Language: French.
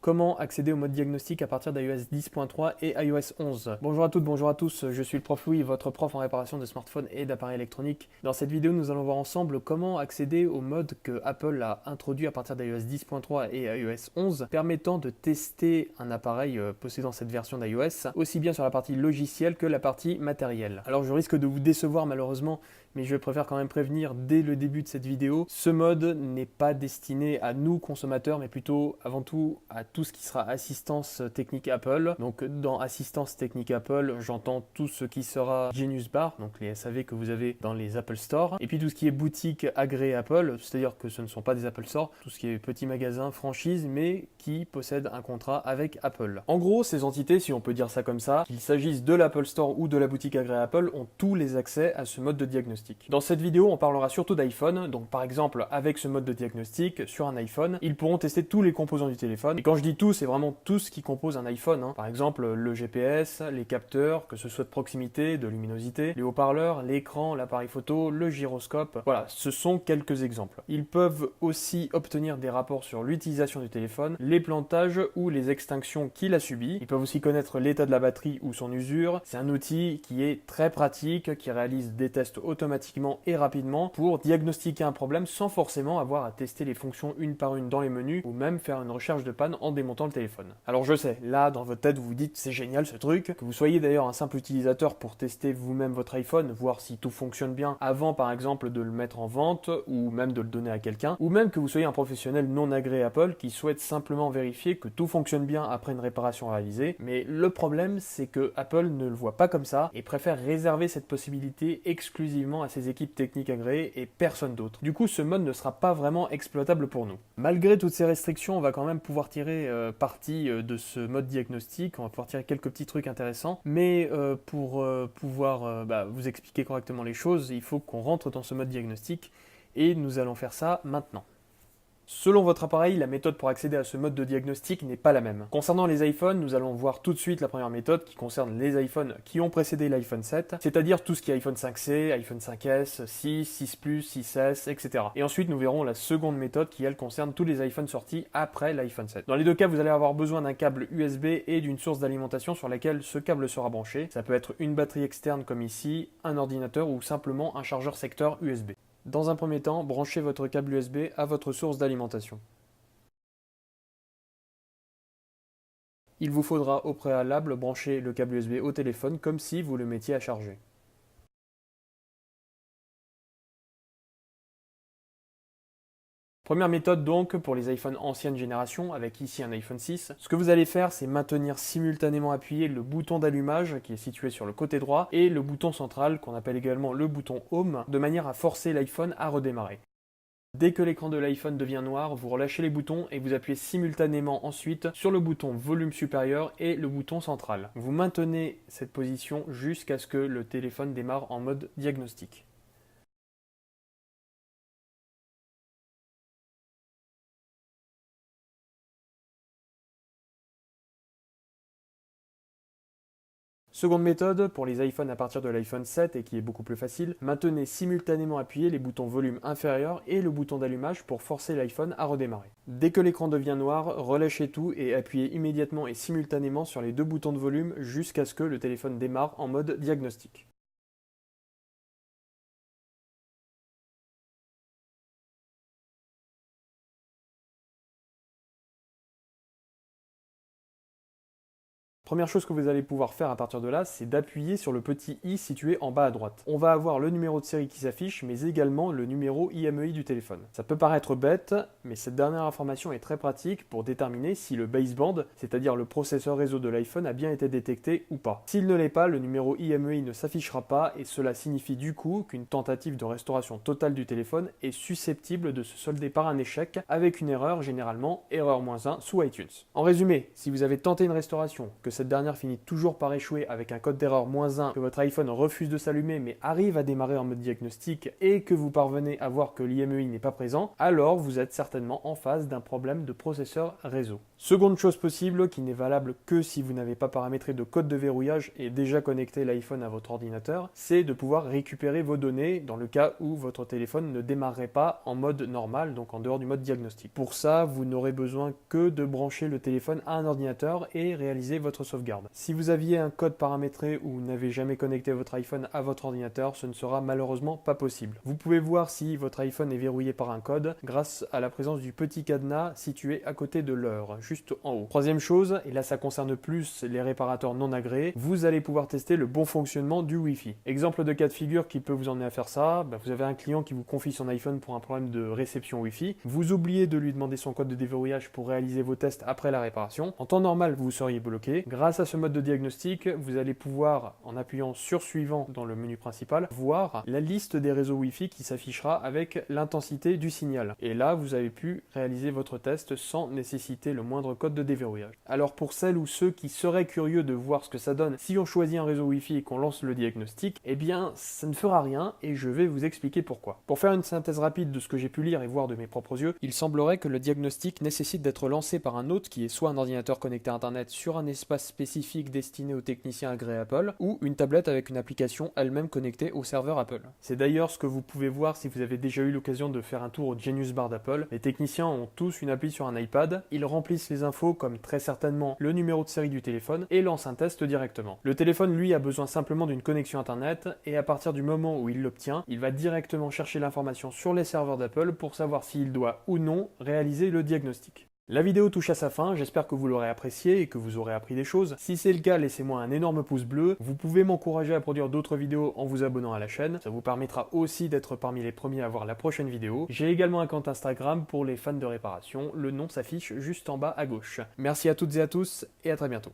Comment accéder au mode diagnostic à partir d'iOS 10.3 et iOS 11? Bonjour à toutes, bonjour à tous, je suis le prof Louis, votre prof en réparation de smartphones et d'appareils électroniques. Dans cette vidéo, nous allons voir ensemble comment accéder au mode que Apple a introduit à partir d'iOS 10.3 et iOS 11, permettant de tester un appareil possédant cette version d'iOS, aussi bien sur la partie logicielle que la partie matérielle. Alors je risque de vous décevoir malheureusement, mais je préfère quand même prévenir dès le début de cette vidéo, ce mode n'est pas destiné à nous consommateurs, mais plutôt avant tout à tout ce qui sera assistance technique Apple. Donc dans assistance technique Apple, j'entends tout ce qui sera Genius Bar, donc les SAV que vous avez dans les Apple Store, et puis tout ce qui est boutique agréée Apple, c'est-à-dire que ce ne sont pas des Apple Store, tout ce qui est petits magasins, franchise, mais qui possèdent un contrat avec Apple. En gros, ces entités, si on peut dire ça comme ça, qu'il s'agisse de l'Apple Store ou de la boutique agréée Apple, ont tous les accès à ce mode de diagnostic. Dans cette vidéo, on parlera surtout d'iPhone, donc par exemple avec ce mode de diagnostic sur un iPhone, ils pourront tester tous les composants du téléphone. Et quand je dis tout, c'est vraiment tout ce qui compose un iPhone. Par exemple le GPS, les capteurs, que ce soit de proximité, de luminosité, les haut-parleurs, l'écran, l'appareil photo, le gyroscope. Voilà, ce sont quelques exemples. Ils peuvent aussi obtenir des rapports sur l'utilisation du téléphone, les plantages ou les extinctions qu'il a subies. Ils peuvent aussi connaître l'état de la batterie ou son usure. C'est un outil qui est très pratique, qui réalise des tests automatiquement et rapidement pour diagnostiquer un problème sans forcément avoir à tester les fonctions une par une dans les menus ou même faire une recherche de panne en démontant le téléphone. Alors je sais, là dans votre tête vous vous dites c'est génial ce truc, que vous soyez d'ailleurs un simple utilisateur pour tester vous-même votre iPhone, voir si tout fonctionne bien avant par exemple de le mettre en vente ou même de le donner à quelqu'un, ou même que vous soyez un professionnel non agréé Apple qui souhaite simplement vérifier que tout fonctionne bien après une réparation réalisée. Mais le problème c'est que Apple ne le voit pas comme ça et préfère réserver cette possibilité exclusivement à ses équipes techniques agréées et personne d'autre. Du coup, ce mode ne sera pas vraiment exploitable pour nous. Malgré toutes ces restrictions, on va quand même pouvoir tirer parti de ce mode diagnostic, on va pouvoir tirer quelques petits trucs intéressants, mais pour pouvoir vous expliquer correctement les choses, il faut qu'on rentre dans ce mode diagnostic et nous allons faire ça maintenant. Selon votre appareil, la méthode pour accéder à ce mode de diagnostic n'est pas la même. Concernant les iPhones, nous allons voir tout de suite la première méthode qui concerne les iPhones qui ont précédé l'iPhone 7, c'est-à-dire tout ce qui est iPhone 5C, iPhone 5S, 6, 6 Plus, 6S, etc. Et ensuite, nous verrons la seconde méthode qui, elle, concerne tous les iPhones sortis après l'iPhone 7. Dans les deux cas, vous allez avoir besoin d'un câble USB et d'une source d'alimentation sur laquelle ce câble sera branché. Ça peut être une batterie externe comme ici, un ordinateur ou simplement un chargeur secteur USB. Dans un premier temps, branchez votre câble USB à votre source d'alimentation. Il vous faudra au préalable brancher le câble USB au téléphone comme si vous le mettiez à charger. Première méthode donc pour les iPhones ancienne génération, avec ici un iPhone 6. Ce que vous allez faire, c'est maintenir simultanément appuyé le bouton d'allumage qui est situé sur le côté droit et le bouton central qu'on appelle également le bouton Home, de manière à forcer l'iPhone à redémarrer. Dès que l'écran de l'iPhone devient noir, vous relâchez les boutons et vous appuyez simultanément ensuite sur le bouton volume supérieur et le bouton central. Vous maintenez cette position jusqu'à ce que le téléphone démarre en mode diagnostic. Seconde méthode, pour les iPhones à partir de l'iPhone 7 et qui est beaucoup plus facile, maintenez simultanément appuyés les boutons volume inférieur et le bouton d'allumage pour forcer l'iPhone à redémarrer. Dès que l'écran devient noir, relâchez tout et appuyez immédiatement et simultanément sur les deux boutons de volume jusqu'à ce que le téléphone démarre en mode diagnostic. Première chose que vous allez pouvoir faire à partir de là, c'est d'appuyer sur le petit i situé en bas à droite. On va avoir le numéro de série qui s'affiche, mais également le numéro IMEI du téléphone. Ça peut paraître bête, mais cette dernière information est très pratique pour déterminer si le baseband, c'est-à-dire le processeur réseau de l'iPhone, a bien été détecté ou pas. S'il ne l'est pas, le numéro IMEI ne s'affichera pas et cela signifie du coup qu'une tentative de restauration totale du téléphone est susceptible de se solder par un échec avec une erreur, généralement erreur -1 sous iTunes. En résumé, si vous avez tenté une restauration, que cette dernière finit toujours par échouer avec un code d'erreur -1, que votre iPhone refuse de s'allumer mais arrive à démarrer en mode diagnostic et que vous parvenez à voir que l'IMEI n'est pas présent, alors vous êtes certainement en face d'un problème de processeur réseau. Seconde chose possible, qui n'est valable que si vous n'avez pas paramétré de code de verrouillage et déjà connecté l'iPhone à votre ordinateur, c'est de pouvoir récupérer vos données dans le cas où votre téléphone ne démarrerait pas en mode normal, donc en dehors du mode diagnostic. Pour ça, vous n'aurez besoin que de brancher le téléphone à un ordinateur et réaliser votre sauvegarde. Si vous aviez un code paramétré ou n'avez jamais connecté votre iPhone à votre ordinateur, ce ne sera malheureusement pas possible. Vous pouvez voir si votre iPhone est verrouillé par un code grâce à la présence du petit cadenas situé à côté de l'heure, juste en haut. Troisième chose, et là ça concerne plus les réparateurs non agréés, vous allez pouvoir tester le bon fonctionnement du Wi-Fi. Exemple de cas de figure qui peut vous emmener à faire ça, vous avez un client qui vous confie son iPhone pour un problème de réception Wi-Fi, vous oubliez de lui demander son code de déverrouillage pour réaliser vos tests après la réparation. En temps normal, vous seriez bloqué. Grâce à ce mode de diagnostic, vous allez pouvoir, en appuyant sur suivant dans le menu principal, voir la liste des réseaux Wi-Fi qui s'affichera avec l'intensité du signal. Et là, vous avez pu réaliser votre test sans nécessiter le moindre code de déverrouillage. Alors pour celles ou ceux qui seraient curieux de voir ce que ça donne si on choisit un réseau Wi-Fi et qu'on lance le diagnostic, eh bien ça ne fera rien et je vais vous expliquer pourquoi. Pour faire une synthèse rapide de ce que j'ai pu lire et voir de mes propres yeux, il semblerait que le diagnostic nécessite d'être lancé par un hôte qui est soit un ordinateur connecté à internet sur un espace spécifique destiné aux techniciens agréés Apple ou une tablette avec une application elle-même connectée au serveur Apple. C'est d'ailleurs ce que vous pouvez voir si vous avez déjà eu l'occasion de faire un tour au Genius Bar d'Apple. Les techniciens ont tous une appli sur un iPad, ils remplissent les infos comme très certainement le numéro de série du téléphone et lancent un test directement. Le téléphone lui a besoin simplement d'une connexion internet et à partir du moment où il l'obtient, il va directement chercher l'information sur les serveurs d'Apple pour savoir s'il doit ou non réaliser le diagnostic. La vidéo touche à sa fin, j'espère que vous l'aurez appréciée et que vous aurez appris des choses. Si c'est le cas, laissez-moi un énorme pouce bleu. Vous pouvez m'encourager à produire d'autres vidéos en vous abonnant à la chaîne. Ça vous permettra aussi d'être parmi les premiers à voir la prochaine vidéo. J'ai également un compte Instagram pour les fans de réparation. Le nom s'affiche juste en bas à gauche. Merci à toutes et à tous et à très bientôt.